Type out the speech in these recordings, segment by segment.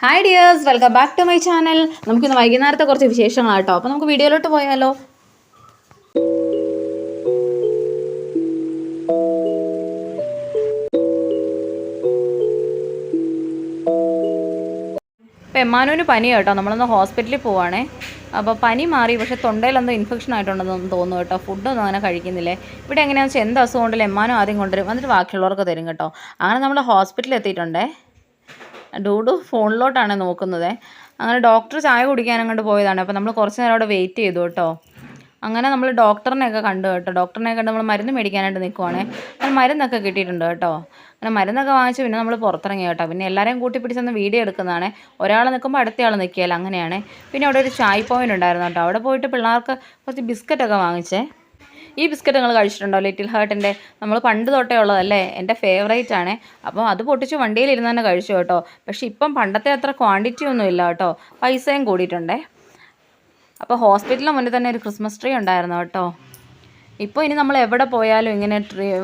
Hi dears, welcome back to my channel. നമുക്കിന്ന് വൈകുന്നേരത്തെ കുറച്ച് വിശേഷങ്ങളാട്ടോ. അപ്പോൾ നമുക്ക് വീഡിയോയിലോട്ട് പോയാലോ? ഇപ്പോൾ എമ്മാനുവിന് പനി കേട്ടോ. നമ്മളൊന്ന് ഹോസ്പിറ്റലിൽ പോവാണേ. അപ്പോൾ പനി മാറി, പക്ഷേ തൊണ്ടയിലെന്തോ ഇൻഫെക്ഷൻ ആയിട്ടുണ്ടെന്ന് തോന്നുന്നു കേട്ടോ. ഫുഡൊന്നും അങ്ങനെ കഴിക്കുന്നില്ലേ. ഇവിടെ എങ്ങനെയാണെന്ന് വെച്ചാൽ എന്ത് അസുഖം ഉണ്ടല്ലോ എമ്മാനും ആദ്യം കൊണ്ടുവരും, എന്നിട്ട് ബാക്കിയുള്ളവർക്ക് തരും കേട്ടോ. അങ്ങനെ നമ്മൾ ഹോസ്പിറ്റലിൽ എത്തിയിട്ടുണ്ടേ. ഡൂഡു ഫോണിലോട്ടാണ് നോക്കുന്നത്. അങ്ങനെ ഡോക്ടർ ചായ കുടിക്കാനങ്ങോട്ട് പോയതാണ്. അപ്പോൾ നമ്മൾ കുറച്ച് നേരം അവിടെ വെയിറ്റ് ചെയ്തു കേട്ടോ. അങ്ങനെ നമ്മൾ ഡോക്ടറിനെയൊക്കെ കണ്ടു കേട്ടോ. ഡോക്ടറിനെ കണ്ട് നമ്മൾ മരുന്ന് മേടിക്കാനായിട്ട് നിൽക്കുവാണേ. അങ്ങനെ മരുന്നൊക്കെ കിട്ടിയിട്ടുണ്ട് കേട്ടോ. അങ്ങനെ മരുന്നൊക്കെ വാങ്ങിച്ച് പിന്നെ നമ്മൾ പുറത്തിറങ്ങി കേട്ടോ. പിന്നെ എല്ലാവരെയും കൂട്ടി പിടിച്ചൊന്ന് വീഡിയോ എടുക്കുന്നതാണ്. ഒരാൾ നിൽക്കുമ്പോൾ അടുത്തയാൾ നിൽക്കുകയല്ല, അങ്ങനെയാണ്. പിന്നെ അവിടെ ഒരു ചായ് പോയിൻ്റ് ഉണ്ടായിരുന്നു കേട്ടോ. അവിടെ പോയിട്ട് പിള്ളേർക്ക് കുറച്ച് ബിസ്ക്കറ്റൊക്കെ വാങ്ങിച്ചേ. ഈ ബിസ്ക്കറ്റ് നിങ്ങൾ കഴിച്ചിട്ടുണ്ടോ? ലിറ്റിൽ ഹാർട്ടിൻ്റെ നമ്മൾ പണ്ട് തൊട്ടേ ഉള്ളതല്ലേ, എൻ്റെ ഫേവറേറ്റ് ആണ്. അപ്പോൾ അത് പൊട്ടിച്ച് വണ്ടിയിലിരുന്ന് തന്നെ കഴിച്ചു കേട്ടോ. പക്ഷേ ഇപ്പം പണ്ടത്തെ അത്ര ക്വാണ്ടിറ്റി ഒന്നും ഇല്ല കേട്ടോ, പൈസയും കൂടിയിട്ടുണ്ടേ. അപ്പോൾ ഹോസ്പിറ്റലിന് മുന്നിൽ തന്നെ ഒരു ക്രിസ്മസ് ട്രീ ഉണ്ടായിരുന്നു കേട്ടോ. ഇപ്പോൾ ഇനി നമ്മൾ എവിടെ പോയാലും ഇങ്ങനെ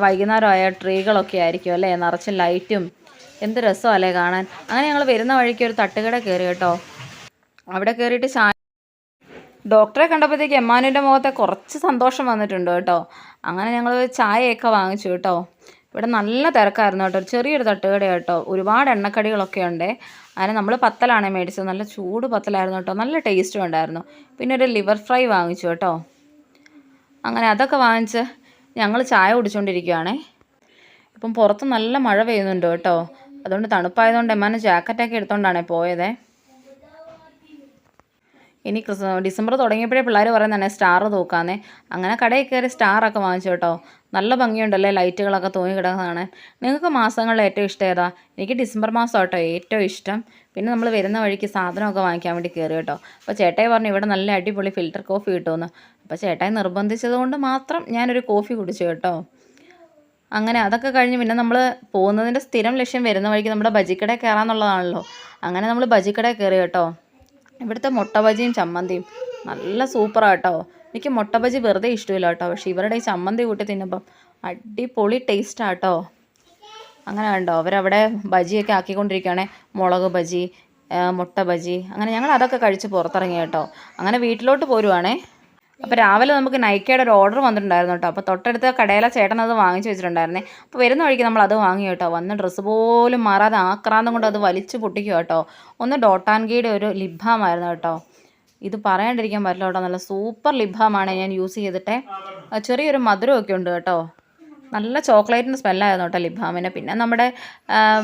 വൈകുന്നേരമായ ട്രീകളൊക്കെ ആയിരിക്കും അല്ലേ, നിറച്ച് ലൈറ്റും. എന്ത് രസമല്ലേ കാണാൻ. അങ്ങനെ ഞങ്ങൾ വരുന്ന വഴിക്ക് ഒരു തട്ടുകട കയറി കേട്ടോ. അവിടെ കയറിയിട്ട് ഡോക്ടറെ കണ്ടപ്പോഴത്തേക്ക് എമ്മാനുവിൻ്റെ മുഖത്തെ കുറച്ച് സന്തോഷം വന്നിട്ടുണ്ട് കേട്ടോ. അങ്ങനെ ഞങ്ങൾ ചായയൊക്കെ വാങ്ങിച്ചു കേട്ടോ. ഇവിടെ നല്ല തിരക്കായിരുന്നു കേട്ടോ. ചെറിയൊരു തട്ടുകട കേട്ടോ. ഒരുപാട് എണ്ണക്കടികളൊക്കെ ഉണ്ട്. അങ്ങനെ നമ്മൾ പത്തലാണ് മേടിച്ചത്. നല്ല ചൂട് പത്തലായിരുന്നു കേട്ടോ. നല്ല ടേസ്റ്റും ഉണ്ടായിരുന്നു. പിന്നെ ഒരു ലിവർ ഫ്രൈ വാങ്ങിച്ചു കേട്ടോ. അങ്ങനെ അതൊക്കെ വാങ്ങിച്ച് ഞങ്ങൾ ചായ കുടിച്ചുകൊണ്ടിരിക്കുകയാണേ. ഇപ്പം പുറത്ത് നല്ല മഴ പെയ്യുന്നുണ്ട് കേട്ടോ. അതുകൊണ്ട് തണുപ്പായതുകൊണ്ട് എമ്മാനും ജാക്കറ്റൊക്കെ എടുത്തുകൊണ്ടാണ് പോയത്. ഇനി ഡിസംബർ തുടങ്ങിയപ്പോഴേ പിള്ളേർ പറയുന്നതാണ് സ്റ്റാർ തൂക്കാന്നേ. അങ്ങനെ കടയിൽ കയറി സ്റ്റാറൊക്കെ വാങ്ങിച്ചു കേട്ടോ. നല്ല ഭംഗിയുണ്ടല്ലേ ലൈറ്റുകളൊക്കെ തൂങ്ങി കിടക്കുന്നതാണ്. നിങ്ങൾക്ക് മാസങ്ങളിൽ ഏറ്റവും ഇഷ്ടം ഏതാ? എനിക്ക് ഡിസംബർ മാസം കേട്ടോ ഏറ്റവും ഇഷ്ടം. പിന്നെ നമ്മൾ വരുന്ന വഴിക്ക് സാധനമൊക്കെ വാങ്ങിക്കാൻ വേണ്ടി കയറി കേട്ടോ. അപ്പോൾ ചേട്ടായി പറഞ്ഞു ഇവിടെ നല്ല അടിപൊളി ഫിൽറ്റർ കോഫി കിട്ടുമെന്ന്. അപ്പോൾ ചേട്ടായി നിർബന്ധിച്ചത് കൊണ്ട് മാത്രം ഞാനൊരു കോഫി കുടിച്ചു കേട്ടോ. അങ്ങനെ അതൊക്കെ കഴിഞ്ഞ് പിന്നെ നമ്മൾ പോകുന്നതിൻ്റെ സ്ഥിരം ലക്ഷ്യം വരുന്ന വഴിക്ക് നമ്മുടെ ബജിക്കടയിൽ കയറാമെന്നുള്ളതാണല്ലോ. അങ്ങനെ നമ്മൾ ബജിക്കടയിൽ കയറി കേട്ടോ. ഇവിടുത്തെ മുട്ട ബജിയും ചമ്മന്തിയും നല്ല സൂപ്പറാണ് കേട്ടോ. എനിക്ക് മുട്ട ബജി വെറുതെ ഇഷ്ടമില്ല കേട്ടോ. പക്ഷേ ഇവരുടെ ഈ ചമ്മന്തി കൂട്ടി തിന്നുമ്പം അടിപൊളി ടേസ്റ്റാണ് കേട്ടോ. അങ്ങനെ കണ്ടോ അവരവിടെ ബജിയൊക്കെ ആക്കിക്കൊണ്ടിരിക്കുകയാണേ. മുളക് ബജി, മുട്ട ബജി. അങ്ങനെ ഞങ്ങൾ അതൊക്കെ കഴിച്ച് പുറത്തിറങ്ങി കേട്ടോ. അങ്ങനെ വീട്ടിലോട്ട് പോരുവാണേ. അപ്പോൾ രാവിലെ നമുക്ക് നൈക്കയുടെ ഒരു ഓർഡർ വന്നിട്ടുണ്ടായിരുന്നു കേട്ടോ. അപ്പോൾ തൊട്ടടുത്ത കടയിലെ ചേട്ടൻ അത് വാങ്ങിച്ച് വെച്ചിട്ടുണ്ടായിരുന്നേ. അപ്പോൾ വരുന്ന വഴിക്ക് നമ്മൾ അത് വാങ്ങി കേട്ടോ. വന്ന് ഡ്രസ്സ് പോലും മാറാതെ ആക്രാന്തം കൊണ്ട് അത് വലിച്ചു പൊട്ടിക്കുക കേട്ടോ. ഒന്ന് ഡോട്ടാൻഗിയുടെ ഒരു ലിപ്ബാമായിരുന്നു കേട്ടോ. ഇത് പറയാണ്ടിരിക്കാൻ പറ്റില്ല കേട്ടോ. നല്ല സൂപ്പർ ലിപ്ബാമാണ് ഞാൻ യൂസ് ചെയ്തിട്ട്. ചെറിയൊരു മധുരമൊക്കെ ഉണ്ട് കേട്ടോ. നല്ല ചോക്ലേറ്റിൻ്റെ സ്മെല്ലായിരുന്നു കേട്ടോ ലിപ്ബാമിന്. പിന്നെ നമ്മുടെ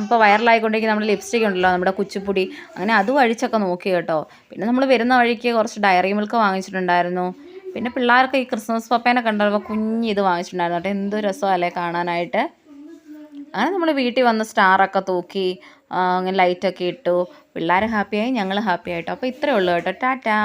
ഇപ്പോൾ വൈറലായിക്കൊണ്ടിരിക്കുന്ന നമ്മുടെ ലിപ്സ്റ്റിക് ഉണ്ടല്ലോ, നമ്മുടെ കുച്ചിപ്പൊടി, അങ്ങനെ അതും അഴിച്ചൊക്കെ നോക്കി കേട്ടോ. പിന്നെ നമ്മൾ വരുന്ന വഴിക്ക് കുറച്ച് ഡയറി മിൽക്ക് വാങ്ങിച്ചിട്ടുണ്ടായിരുന്നു. പിന്നെ പിള്ളേർക്ക് ഈ ക്രിസ്മസ് പപ്പേനെ കണ്ടപ്പോൾ ഇത് വാങ്ങിച്ചിട്ടുണ്ടായിരുന്നു കേട്ടോ. എന്ത് രസമല്ലേ കാണാനായിട്ട്. അങ്ങനെ നമ്മൾ വീട്ടിൽ വന്ന് സ്റ്റാറൊക്കെ തൂക്കി അങ്ങനെ ലൈറ്റൊക്കെ ഇട്ടു. പിള്ളേർ ഹാപ്പിയായി, ഞങ്ങൾ ഹാപ്പി ആയിട്ടോ. അപ്പോൾ ഇത്രയേ ഉള്ളൂ കേട്ടോ. ടാറ്റാ.